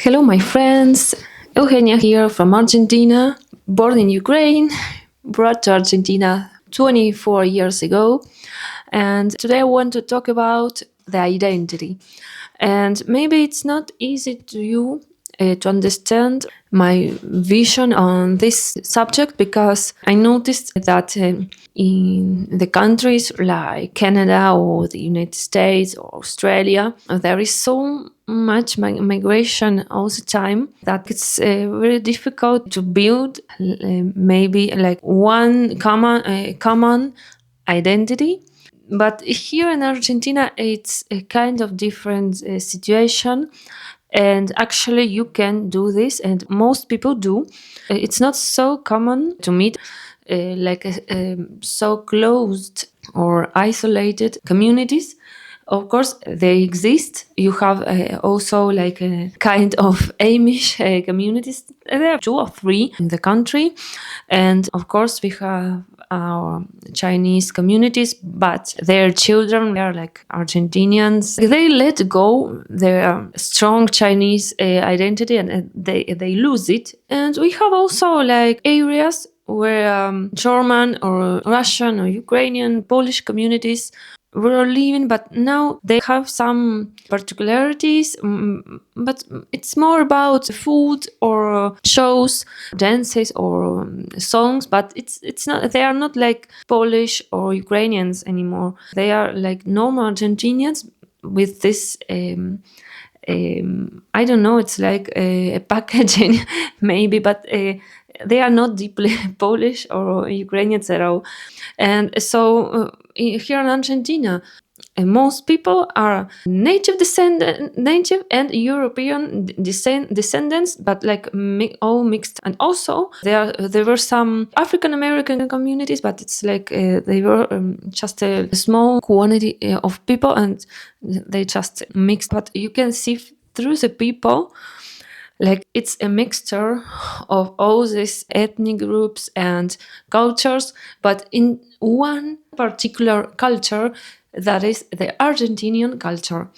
Hello, my friends. Eugenia here from Argentina, born in Ukraine, brought to Argentina 24 years ago. And today I want to talk about the identity. And maybe it's not easy to you to understand my vision on this subject because I noticed that in the countries like Canada or the United States or Australia, there is so much migration all the time that it's very difficult to build maybe like one common identity. But here in Argentina, it's a kind of different situation. And actually, you can do this, and most people do. It's not so common to meet so closed or isolated communities. Of course, they exist. You have also like a kind of Amish communities. There are two or three in the country. And of course, we have our Chinese communities, but their children are like Argentinians. They let go their strong Chinese identity and they lose it. And we have also like areas where German or Russian or Ukrainian, Polish communities were living, but now they have some particularities. But it's more about food or shows, dances or songs. But it's not. They are not like Polish or Ukrainians anymore. They are like normal Argentinians with this. I don't know. It's like a packaging, maybe, but. They are not deeply Polish or Ukrainians at all. And so here in Argentina, most people are native and European descendants, but like all mixed. And also there were some African American communities, but it's like they were just a small quantity of people, and they just mixed. But you can see through the people. Like it's a mixture of all these ethnic groups and cultures, but in one particular culture, that is the Argentinian culture.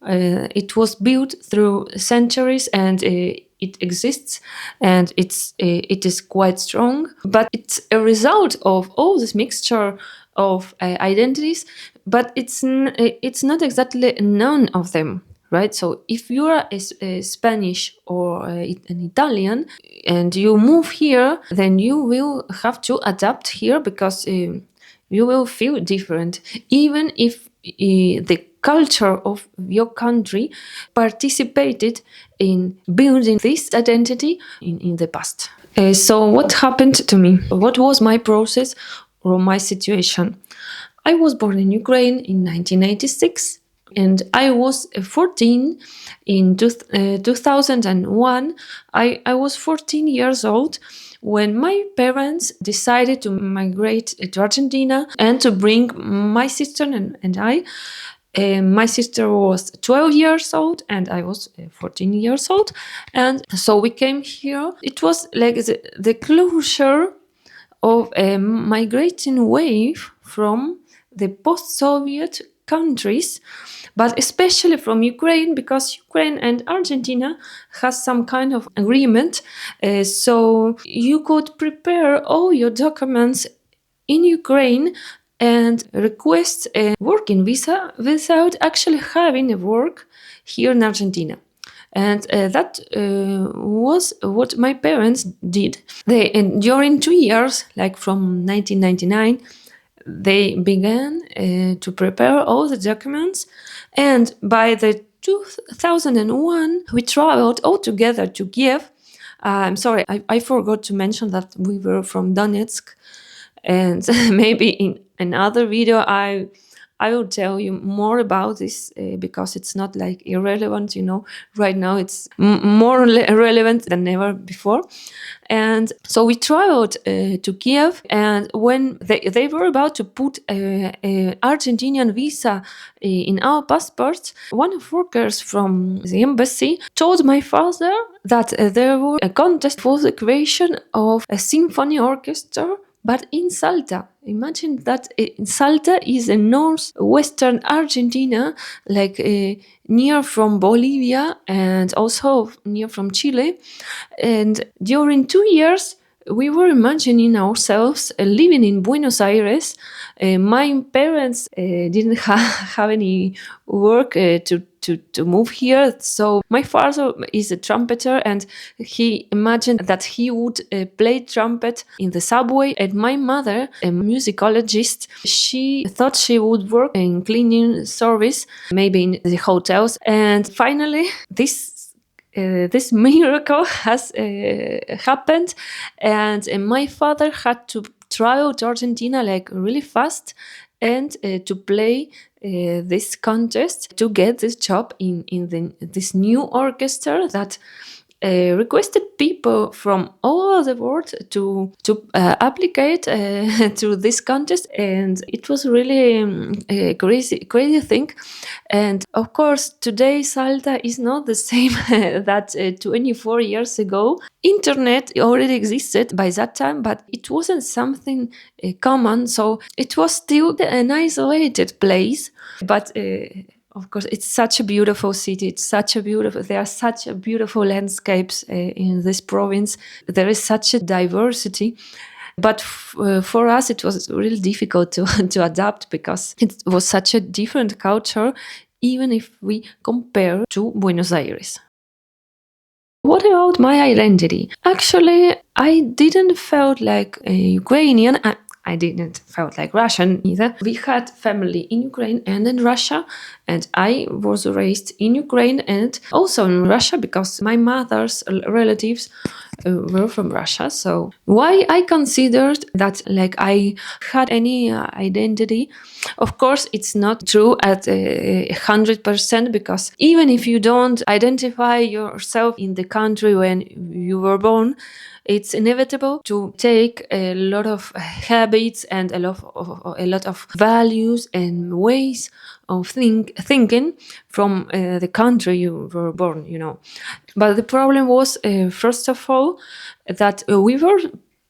It was built through centuries and it exists and it is quite strong, but it's a result of all this mixture of identities, but it's not exactly none of them. Right, so if you are a Spanish or an Italian and you move here, then you will have to adapt here because you will feel different, even if the culture of your country participated in building this identity in the past. So what happened to me? What was my process or my situation? I was born in Ukraine in 1986. And I was 14 in 2001. I was 14 years old when my parents decided to migrate to Argentina and to bring my sister and I. My sister was 12 years old and I was 14 years old. And so we came here. It was like the closure of a migrating wave from the post-Soviet countries, but especially from Ukraine, because Ukraine and Argentina has some kind of agreement. So you could prepare all your documents in Ukraine and request a working visa without actually having a work here in Argentina. And that was what my parents did. And during 2 years, like from 1999, they began to prepare all the documents, and by the 2001 we traveled all together to Kiev. I'm sorry, I forgot to mention that we were from Donetsk, and maybe in another video I will tell you more about this because it's not like irrelevant, right now it's more relevant than ever before. And so we traveled to Kiev, and when they were about to put a Argentinian visa in our passports, one of workers from the embassy told my father that there was a contest for the creation of a symphony orchestra but in Salta. Imagine that Salta is in northwestern Argentina, like near from Bolivia and also near from Chile. And during 2 years, we were imagining ourselves living in Buenos Aires. My parents didn't have any work to move here. So my father is a trumpeter, and he imagined that he would play trumpet in the subway. And my mother, a musicologist, she thought she would work in cleaning service, maybe in the hotels. And finally, this miracle has happened, and my father had to travel to Argentina like really fast and to play this contest to get this job this new orchestra that requested people from all over the world to applicate to this contest, and it was really a crazy thing. And of course, today Salta is not the same that 24 years ago. Internet already existed by that time, but it wasn't something common, so it was still an isolated place. But of course, it's such a beautiful city. There are such a beautiful landscapes in this province. There is such a diversity. But for us, it was really difficult to, to adapt because it was such a different culture, even if we compare to Buenos Aires. What about my identity? Actually, I didn't felt like a Ukrainian. I didn't felt like Russian either. We had family in Ukraine and in Russia, and I was raised in Ukraine and also in Russia because my mother's relatives were from Russia. So why I considered that like I had any identity? Of course, it's not true at 100% because even if you don't identify yourself in the country when you were born, it's inevitable to take a lot of habits and a lot of values and ways of thinking from the country you were born, you know. But the problem was, first of all, that we were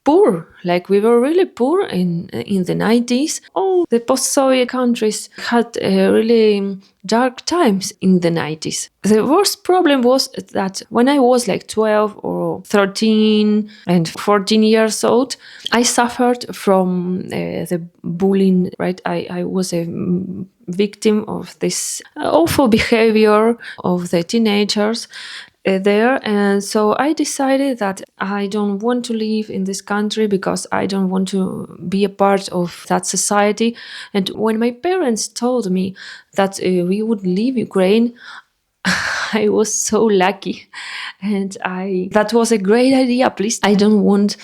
poor. Like we were really poor in the 90s. All the post-Soviet countries had really dark times in the 90s. The worst problem was that when I was like 12 or 13 and 14 years old, I suffered from the bullying, right? I was a victim of this awful behavior of the teenagers there. And so I decided that I don't want to live in this country because I don't want to be a part of that society. And when my parents told me that we would leave Ukraine, I was so lucky, and I that was a great idea. Please, I don't want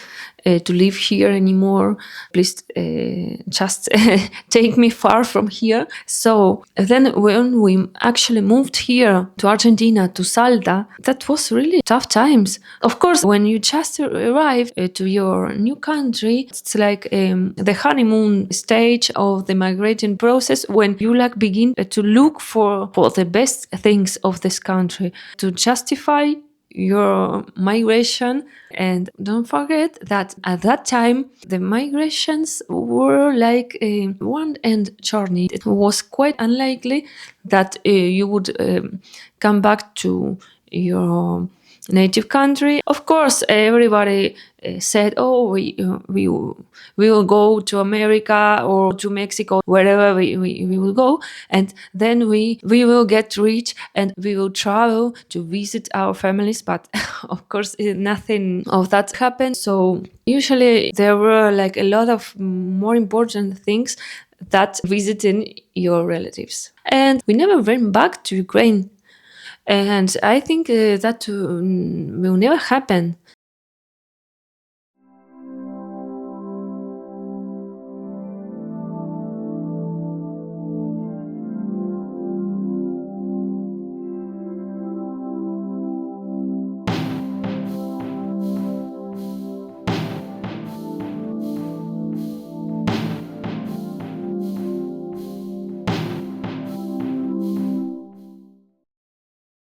to live here anymore. Please, just take me far from here. So then, when we actually moved here to Argentina, to Salta, that was really tough times. Of course, when you just arrive to your new country, it's like the honeymoon stage of the migrating process when you like begin to look for the best things of this country to justify your migration. And don't forget that at that time the migrations were like a one-end journey. It was quite unlikely that you would come back to your native country. Of course, everybody said, "Oh, we will go to America or to Mexico, wherever we will go, and then we will get rich and we will travel to visit our families." But of course, nothing of that happened. So usually there were like a lot of more important things that visiting your relatives, and we never went back to Ukraine. And I think that will never happen.